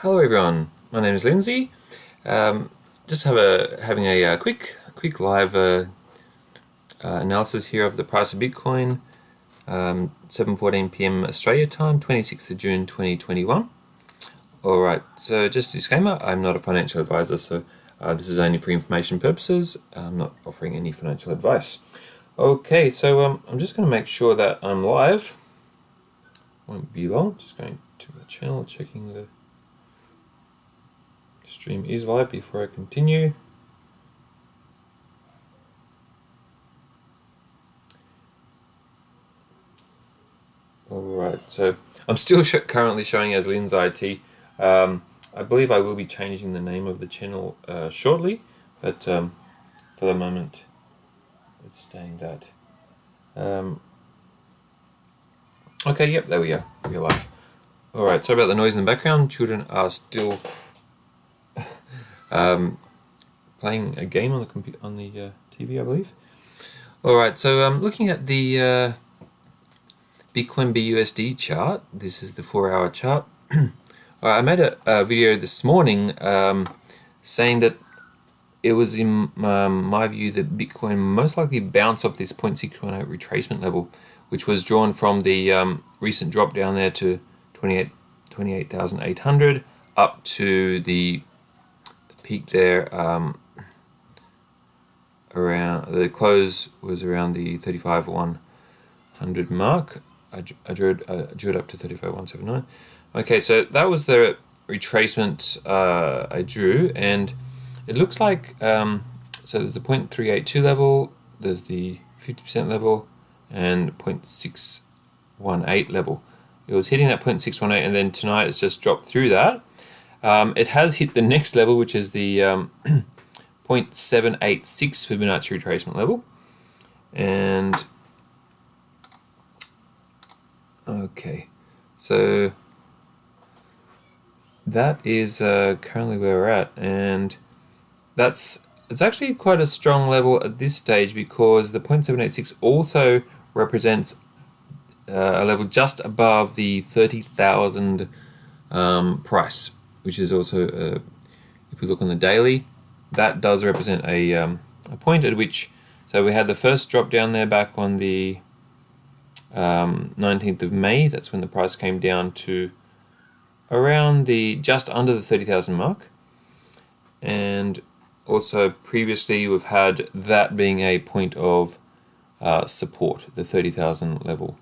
Hello everyone, my name is Lindsay. Just having a quick live analysis here of the price of Bitcoin. 7:14 p.m. Australia time, 26th of June 2021. Alright, so just a disclaimer, I'm not a financial advisor, so this is only for information purposes. I'm not offering any financial advice. Okay, so I'm just going to make sure that I'm live. Won't be long, just going to the channel, checking the stream is live before I continue. Alright, so I'm still currently showing as Lynn's IT. I believe I will be changing the name of the channel shortly, but for the moment it's staying that. Okay, yep, there we are. We're live. Alright, sorry about the noise in the background. Children are still playing a game on the TV, I believe. Alright, so looking at the Bitcoin BUSD chart, this is the 4-hour chart. I made a video this morning saying that it was in my view that Bitcoin most likely bounced off this 0.618 retracement level, which was drawn from the recent drop down there to 28,800 up to the peak there. Around the close was around the 35,100 mark. I drew it up to 35,179. Okay, so that was the retracement I drew, and it looks like so there's the 0.382 level, there's the 50% level, and 0.618 level. It was hitting that 0.618, and then tonight it's just dropped through that. It has hit the next level, which is the 0.786 Fibonacci retracement level, and okay, so that is currently where we're at, and it's actually quite a strong level at this stage because the 0.786 also represents a level just above the 30,000 price, which is also if we look on the daily, that does represent a point at which, so we had the first drop down there back on the 19th of May. That's when the price came down to around just under the 30,000 mark, and also previously we've had that being a point of support, the 30,000 level.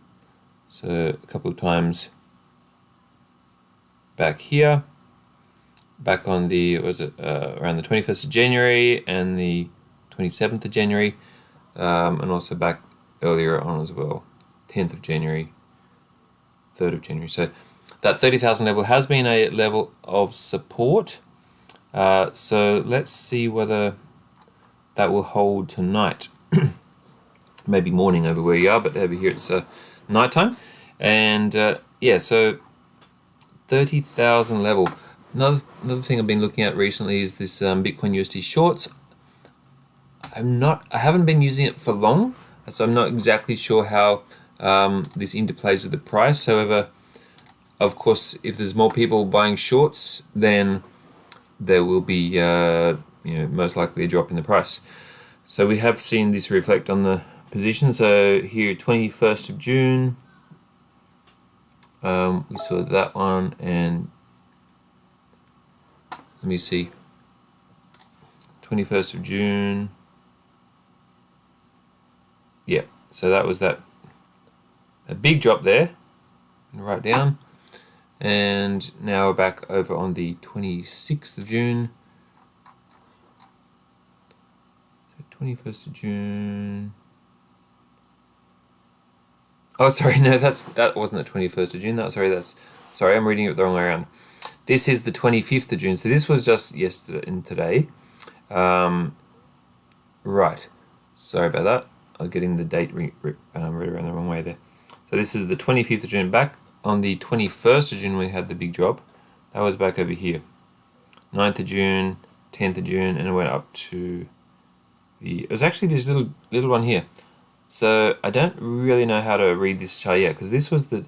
So a couple of times back here, back on the around the 21st of January and the 27th of January, and also back earlier on as well, 10th of January, 3rd of January. So that 30,000 level has been a level of support. So let's see whether that will hold tonight. Maybe morning over where you are, but over here it's nighttime. And yeah, so 30,000 level. Another thing I've been looking at recently is this Bitcoin USD shorts. I haven't been using it for long, so I'm not exactly sure how this interplays with the price. However, of course, if there's more people buying shorts, then there will be most likely a drop in the price. So we have seen this reflect on the position. So here, 21st of June, we saw that one, and let me see, 21st of June, yeah, so that was a big drop there, and right down, and now we're back over on the 26th of June, so 21st of June, oh sorry, no, that wasn't the 21st of June, sorry, I'm reading it the wrong way around. This is the 25th of June, so this was just yesterday and today. Right, sorry about that. I was getting the date read around the wrong way there. So this is the 25th of June. Back on the 21st of June, we had the big drop. That was back over here. 9th of June, 10th of June, and it went up to it was actually this little one here. So I don't really know how to read this chart yet, because this was the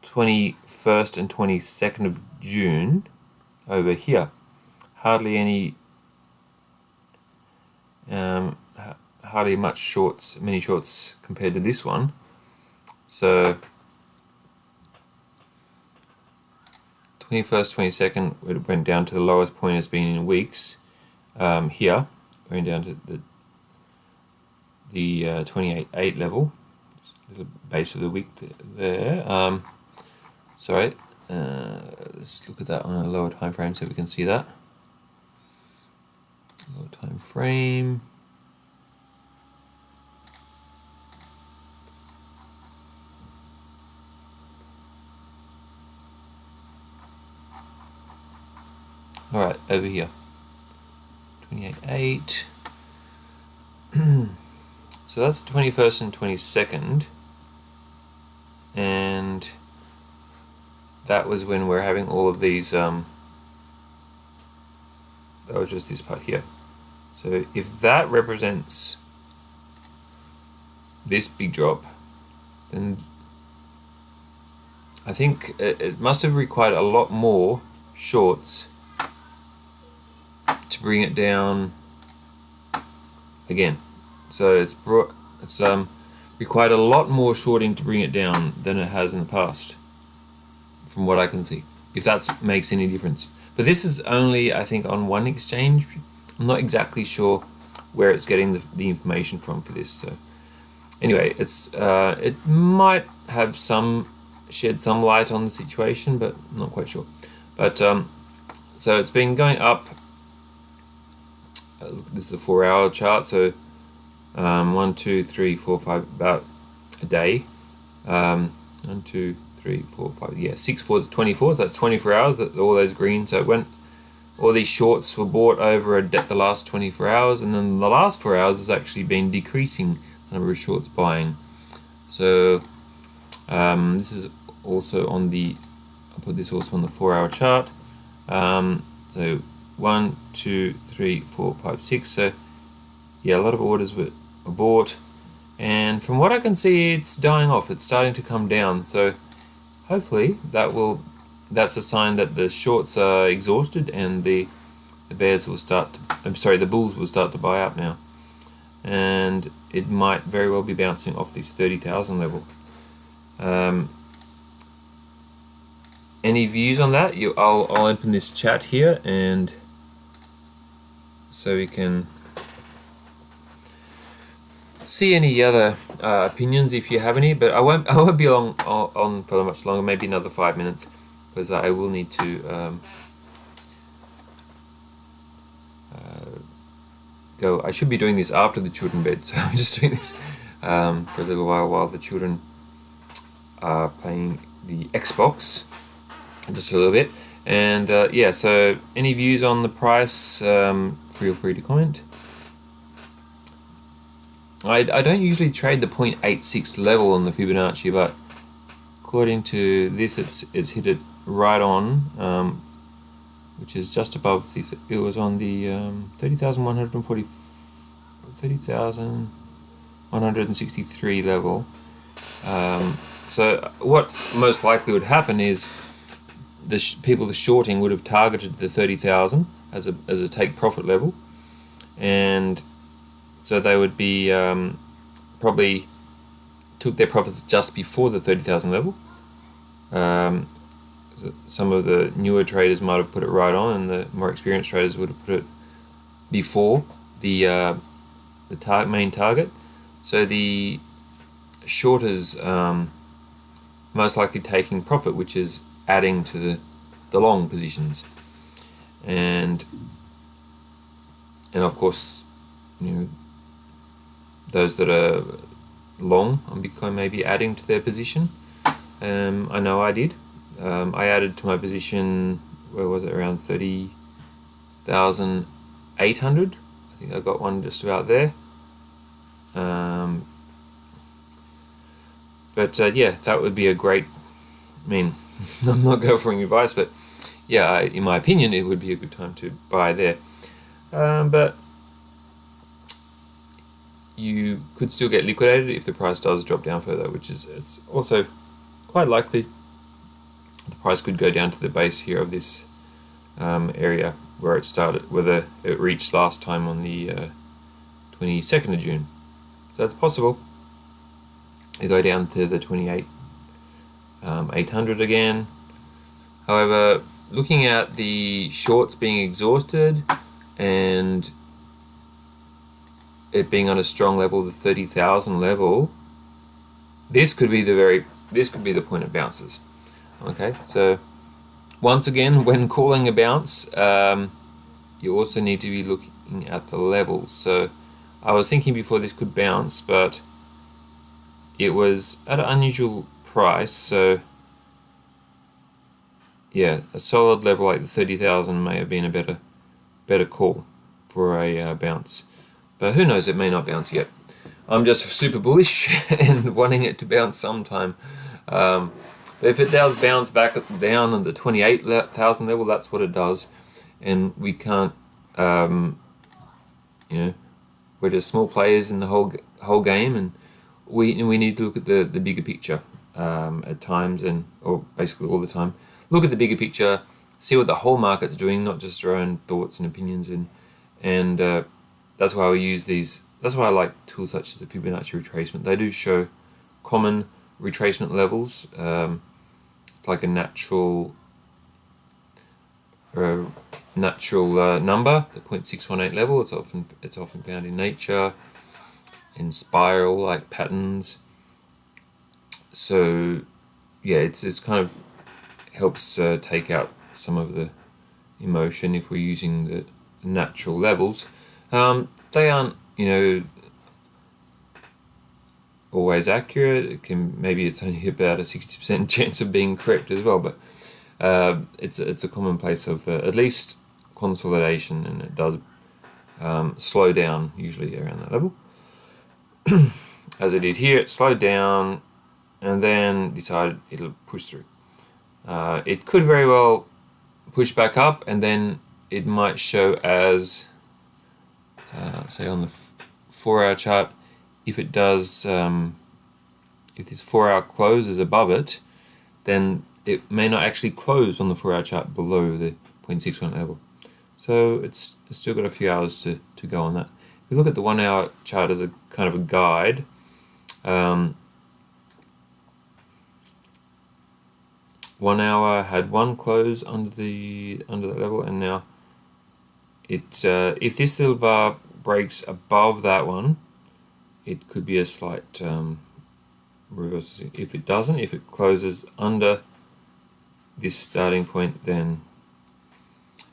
21st and 22nd of June, over here. Hardly any, hardly many shorts compared to this one. So 21st, 22nd, it went down to the lowest point it's been in weeks. Here, going down to the 28.8 level, the base of the week there. Sorry, let's look at that on a lower time frame so we can see that. Lower time frame. All right, over here, 28.8. So that's the 21st and 22nd, and that was when we're having all of these. That was just this part here. So if that represents this big drop, then I think it must have required a lot more shorts to bring it down again. So it's required a lot more shorting to bring it down than it has in the past, from what I can see, if that makes any difference. But this is only, I think, on one exchange. I'm not exactly sure where it's getting the information from for this. So anyway, it might have shed some light on the situation, but I'm not quite sure. But so it's been going up. This is a 4-hour chart, so 1, 2, 3, 4, 5, about a day. 1, 2, 3, 4, 5, yeah, 6 4s 24, so that's 24 hours, all those green. So it went, all these shorts were bought over the last 24 hours, and then the last 4 hours has actually been decreasing the number of shorts buying. So this is also on I'll put this also on the 4-hour chart. So 1, 2, 3, 4, 5, 6. So yeah, a lot of orders were bought, and from what I can see, it's dying off. It's starting to come down. So hopefully that's a sign that the shorts are exhausted, and the bears will start to, the bulls will start to buy up now, and it might very well be bouncing off this 30,000 level. Any views on that? I'll open this chat here, and so we can see any other opinions if you have any. But I won't be on for much longer. Maybe another 5 minutes, because I will need to go. I should be doing this after the children bed, so I'm just doing this for a little while the children are playing the Xbox, just a little bit. And yeah, so any views on the price, feel free to comment. I don't usually trade the 0.86 level on the Fibonacci, but according to this, it's hit it right on, which is just above it was on the 30,163 level. So what most likely would happen is the people shorting would have targeted the 30,000 as a take profit level, and so they would be probably took their profits just before the 30,000 level. Some of the newer traders might have put it right on, and the more experienced traders would have put it before the main target. So the shorters most likely taking profit, which is adding to the long positions, and of course, those that are long on Bitcoin may be adding to their position. I know I did. I added to my position, where was it, around 30,800. I think I got one just about there. But yeah, that would be a great, I'm not offering advice, but yeah, in my opinion, it would be a good time to buy there. But you could still get liquidated if the price does drop down further, which is it's also quite likely. The price could go down to the base here of this area where it started, where it reached last time on the 22nd of June. So that's possible. We go down to the 800 again. However, looking at the shorts being exhausted and it being on a strong level, the 30,000 level, this could be the point of bounces. Okay, so once again, when calling a bounce, you also need to be looking at the levels. So I was thinking before this could bounce, but it was at an unusual price. So yeah, a solid level like the 30,000 may have been a better call for a bounce. But who knows, it may not bounce yet. I'm just super bullish and wanting it to bounce sometime. If it does bounce back down on the 28,000 level, that's what it does. And we can't, we're just small players in the whole game, and we need to look at the bigger picture at times, or basically all the time. Look at the bigger picture, see what the whole market's doing, not just our own thoughts and opinions, and that's why we use these. That's why I like tools such as the Fibonacci retracement. They do show common retracement levels. It's like a natural number, the 0.618 level. It's often found in nature, in spiral like patterns. So yeah, it's kind of helps take out some of the emotion if we're using the natural levels. They aren't, always accurate. Maybe it's only about a 60% chance of being correct as well, but it's a commonplace of at least consolidation, and it does slow down usually around that level. As it did here, it slowed down and then decided it'll push through. It could very well push back up, and then it might show as say on the 4-hour chart, if it does, if this 4-hour close is above it, then it may not actually close on the 4-hour chart below the 0.61 level. So it's still got a few hours to go on that. If you look at the 1-hour chart as a kind of a guide, 1 hour had one close under that level, and now if this little bar breaks above that one, it could be a slight reverse. If it doesn't, if it closes under this starting point, then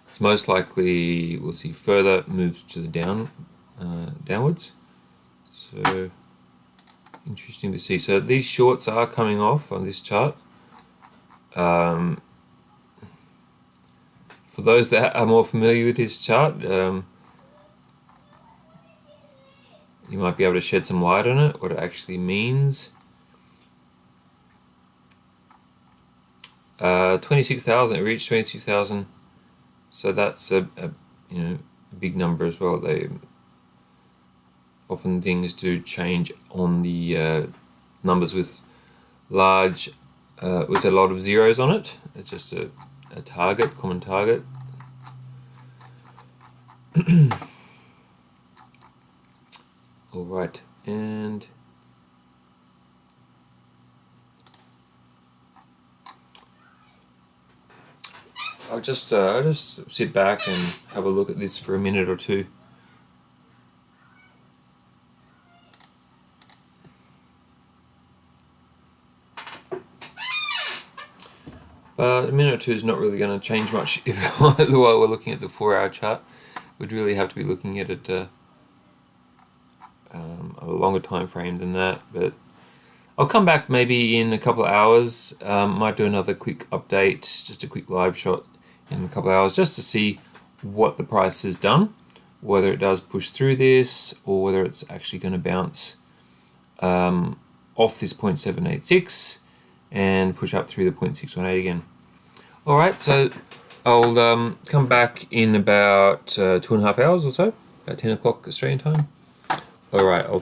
it's most likely we'll see further moves to the downwards. So interesting to see. So these shorts are coming off on this chart. For those that are more familiar with this chart, you might be able to shed some light on it, what it actually means. 26,000, it reached 26,000, so that's a big number as well. Often things do change on the numbers with large, with a lot of zeros on it. It's just a target, common target. All right, and I'll just sit back and have a look at this for a minute or two. But a minute or two is not really going to change much while we're looking at the 4-hour chart. We'd really have to be looking at it a longer time frame than that. But I'll come back maybe in a couple of hours. Might do another quick update, just a quick live shot in a couple of hours, just to see what the price has done, whether it does push through this or whether it's actually going to bounce off this 0.786 and push up through the 0.618 again. Alright, so I'll come back in about 2.5 hours or so, about 10 o'clock Australian time. Alright, I'll